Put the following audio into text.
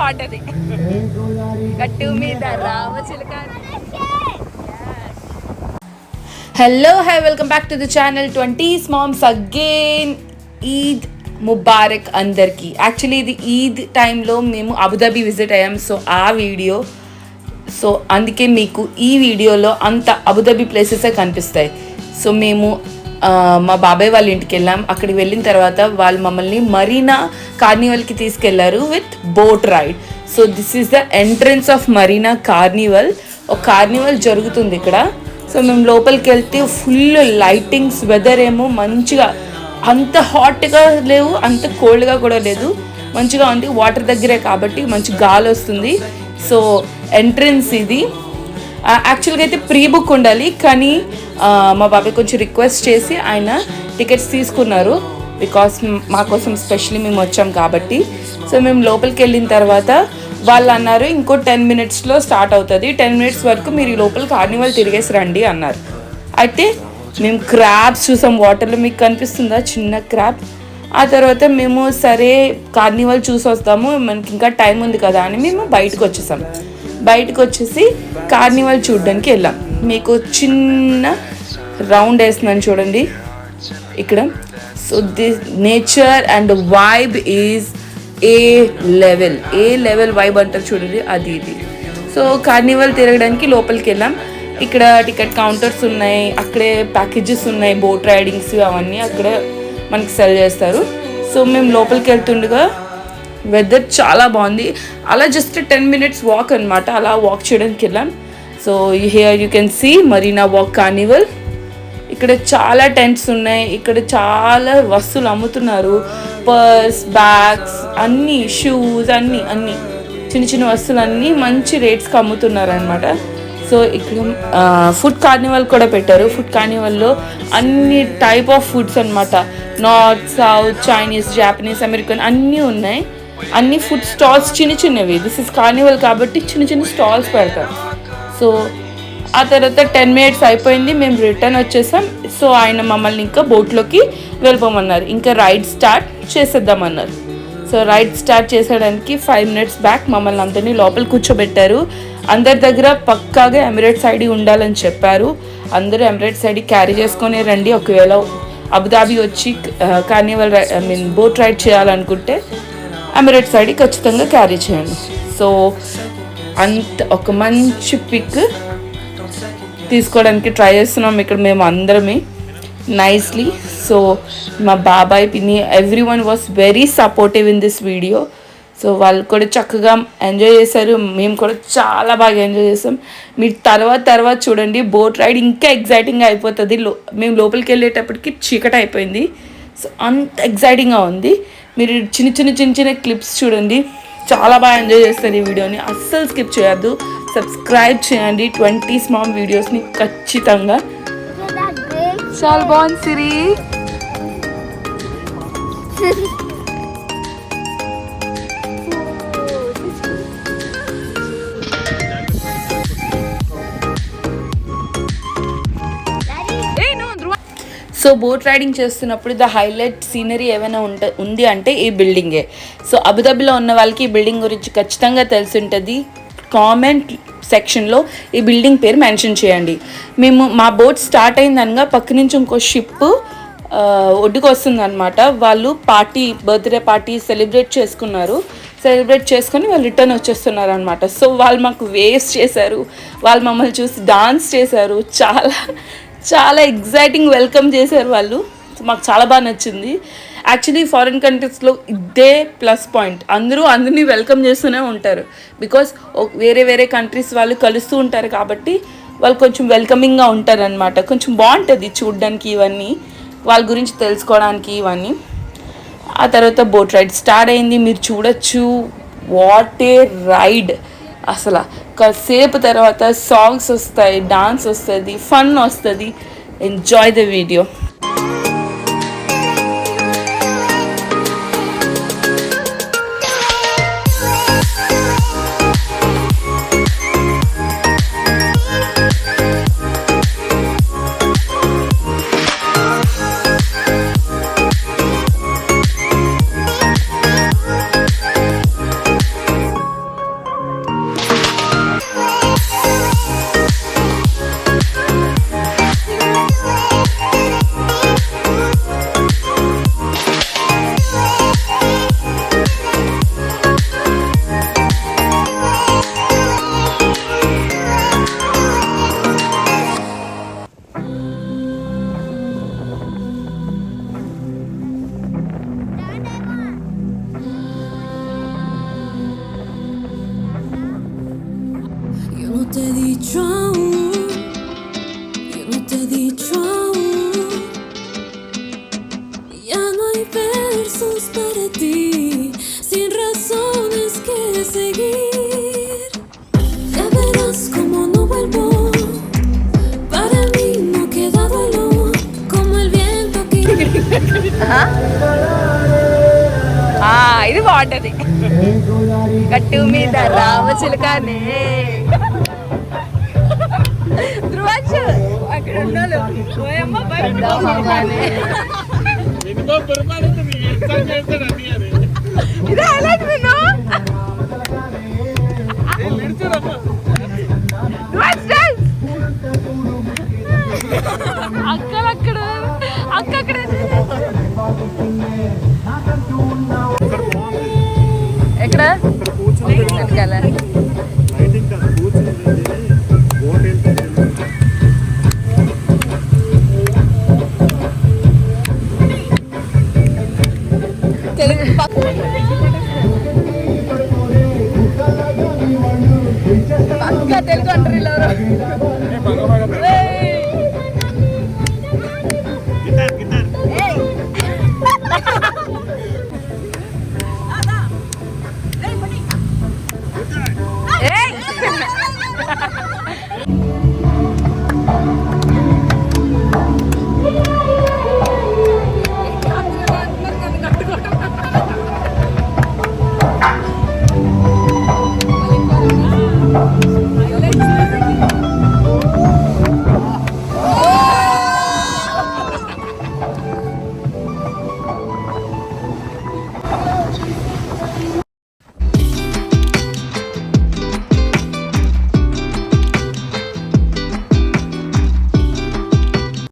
బాగుంటది. గట్టు మీద రామచిలుక. Hello hi, welcome back to the channel 20s Moms again. Eid ముబారక్ అందరికీ. యాక్చువల్లీ ఇది ఈద్ టైంలో మేము అబుదాబి విజిట్ అయ్యాం. సో ఆ వీడియో, సో అందుకే మీకు ఈ వీడియోలో అంత అబుదాబి ప్లేసెసే కనిపిస్తాయి. సో మేము మా బాబాయ్ వాళ్ళ ఇంటికి వెళ్ళాం. అక్కడికి వెళ్ళిన తర్వాత వాళ్ళు మమ్మల్ని మరీనా కార్నివల్కి తీసుకెళ్లారు with boat ride. So this is the entrance of Marina carnival. ఒక కార్నివల్ జరుగుతుంది ఇక్కడ. సో మేము లోపలికి వెళ్తే ఫుల్ లైటింగ్స్, వెదర్ ఏమో మంచిగా, అంత హాట్గా లేవు, అంత కోల్డ్గా కూడా లేదు, మంచిగా ఉంది. వాటర్ దగ్గరే కాబట్టి మంచి గాలి వస్తుంది. సో ఎంట్రన్స్ ఇది. యాక్చువల్గా అయితే ప్రీ బుక్ ఉండాలి, కానీ మా బాబాయ్ కొంచెం రిక్వెస్ట్ చేసి ఆయన టికెట్స్ తీసుకున్నారు. బికాస్ మా కోసం స్పెషల్లీ మేము వచ్చాం కాబట్టి. సో మేము లోపలికి వెళ్ళిన తర్వాత వాళ్ళు అన్నారు ఇంకో 10 minutesలో స్టార్ట్ అవుతుంది, 10 minutes వరకు మీరు ఈ లోపల కార్నివల్ తిరిగేసి రండి అన్నారు. అయితే మేము క్రాబ్స్ చూసాం వాటర్లో, మీకు కనిపిస్తుందా చిన్న క్రాబ్. ఆ తర్వాత మేము సరే కార్నివల్ చూసి వస్తాము, మనకి ఇంకా టైం ఉంది కదా అని మేము బయటకు వచ్చేసాం. బయటకు వచ్చేసి కార్నివల్ చూడడానికి వెళ్ళాం. మీకు చిన్న రౌండ్ వేస్తున్నాను చూడండి ఇక్కడ. So this nature and vibe is a level vibe అంటారు చూడండి, అది ఇది. సో కార్నివల్ తిరగడానికి లోపలికి వెళ్ళాం. ఇక్కడ టికెట్ కౌంటర్స్ ఉన్నాయి, అక్కడే ప్యాకేజెస్ ఉన్నాయి, బోట్ రైడింగ్స్ అవన్నీ అక్కడే మనకి సెల్ చేస్తారు. సో మేము లోపలికి వెళ్తుండగా వెదర్ చాలా బాగుంది. అలా జస్ట్ 10 minutes వాక్ అనమాట, అలా వాక్ చేయడానికి వెళ్ళాం. So here you can see Marina walk carnival. ఇక్కడ చాలా టెంట్స్ ఉన్నాయి, ఇక్కడ చాలా వస్తువులు అమ్ముతున్నారు, పర్స్, బ్యాగ్స్, అన్నీ, షూస్, అన్నీ చిన్న చిన్న వస్తువులు అన్నీ మంచి రేట్స్కి అమ్ముతున్నారు అనమాట. సో ఇక్కడ ఫుడ్ కార్నివల్ కూడా పెట్టారు. ఫుడ్ కార్నివల్లో అన్ని టైప్ ఆఫ్ ఫుడ్స్ అనమాట, north, south, Chinese, Japanese, American అన్నీ ఉన్నాయి. అన్ని ఫుడ్ స్టాల్స్ చిన్నవి. దిస్ ఇస్ కార్నివల్ కాబట్టి చిన్న స్టాల్స్ పెడతారు. సో ఆ తర్వాత 10 minutes అయిపోయింది, మేము రిటర్న్ వచ్చేసాం. సో ఆయన మమ్మల్ని ఇంకా బోట్లోకి వెళ్ళిపోమన్నారు, ఇంకా రైడ్ స్టార్ట్ చేసేద్దామన్నారు. సో రైడ్ స్టార్ట్ చేసేయడానికి 5 minutes బ్యాక్ మమ్మల్ని అందరినీ లోపల కూర్చోబెట్టారు. అందరి దగ్గర పక్కాగా ఎమిరేట్స్ ఐడి ఉండాలని చెప్పారు. అందరూ ఎమిరేట్స్ ఐడి క్యారీ చేసుకొని రండి, ఒకవేళ అబుదాబి వచ్చి కార్నివల్ బోట్ రైడ్ చేయాలనుకుంటే ఎమిరేట్స్ ఐడి ఖచ్చితంగా క్యారీ చేయండి. సో అంత ఒక మంచి పిక్ తీసుకోవడానికి ట్రై చేస్తున్నాం ఇక్కడ మేము అందరమే నైస్లీ. సో మా బాబాయ్, పిన్ని, everyone was very supportive in this video. So వాళ్ళు కూడా చక్కగా ఎంజాయ్ చేశారు, మేము కూడా చాలా బాగా ఎంజాయ్ చేసాం. మీరు తర్వాత చూడండి, బోట్ రైడ్ ఇంకా ఎగ్జైటింగ్గా అయిపోతుంది. మేము లోపలికి వెళ్ళేటప్పటికి చీకటి అయిపోయింది. సో అంత ఎగ్జైటింగ్గా ఉంది. మీరు చిన్న క్లిప్స్ చూడండి, చాలా బాగా ఎంజాయ్ చేస్తారు ఈ వీడియోని. అస్సలు స్కిప్ చేయొద్దు, సబ్స్క్రైబ్ చేయండి 20s Mom వీడియోస్ని ఖచ్చితంగా. చాలా బాగుంది సిరి. సో బోట్ రైడింగ్ చేస్తున్నప్పుడు ద హైలైట్ సీనరీ ఏమైనా ఉంది అంటే ఈ బిల్డింగే. సో అబుదాబిలో ఉన్న వాళ్ళకి ఈ బిల్డింగ్ గురించి ఖచ్చితంగా తెలిసి ఉంటుంది. కామెంట్ సెక్షన్లో ఈ బిల్డింగ్ పేరు మెన్షన్ చేయండి. మా బోట్ స్టార్ట్ అయిందనగా పక్క నుంచి ఇంకో షిప్ ఒడ్డుకు వస్తుంది అనమాట. వాళ్ళు బర్త్డే పార్టీ సెలబ్రేట్ చేసుకొని వాళ్ళు రిటర్న్ వచ్చేస్తున్నారు అనమాట. సో వాళ్ళు మాకు వేవ్స్ చేశారు, వాళ్ళు మమ్మల్ని చూసి డాన్స్ చేశారు, చాలా ఎగ్జైటింగ్ వెల్కమ్ చేశారు వాళ్ళు. మాకు చాలా బాగా నచ్చింది. యాక్చువల్లీ ఫారిన్ కంట్రీస్లో ఇదే ప్లస్ పాయింట్, అందరినీ వెల్కమ్ చేస్తూనే ఉంటారు. బికాస్ వేరే కంట్రీస్ వాళ్ళు కలుస్తూ ఉంటారు కాబట్టి వాళ్ళు కొంచెం వెల్కమింగ్గా ఉంటారనమాట. కొంచెం బాగుంటుంది చూడడానికి, ఇవన్నీ వాళ్ళ గురించి తెలుసుకోవడానికి ఇవన్నీ. ఆ తర్వాత బోట్ రైడ్ స్టార్ట్ అయింది, మీరు చూడొచ్చు. వాట్ ఏ రైడ్ అసలు. కాసేపు తర్వాత సాంగ్స్ వస్తాయి, డాన్స్ వస్తుంది, ఫన్ వస్తుంది. Enjoy the video. versos para ti, sin razones que seguir. Ya verás como no vuelvo, para mí no queda dolor, como el viento que... ఇది బాగుంటది. గట్టు మీద రామచిలుకనే ధ్రువాంశు అక్కడ ఉన్నాడు. ఇది హైలైట్ విను. అక్కడ అక్క అక్కడ ఎక్కడ వెనకాల పక్క తెలుగు అంటారు.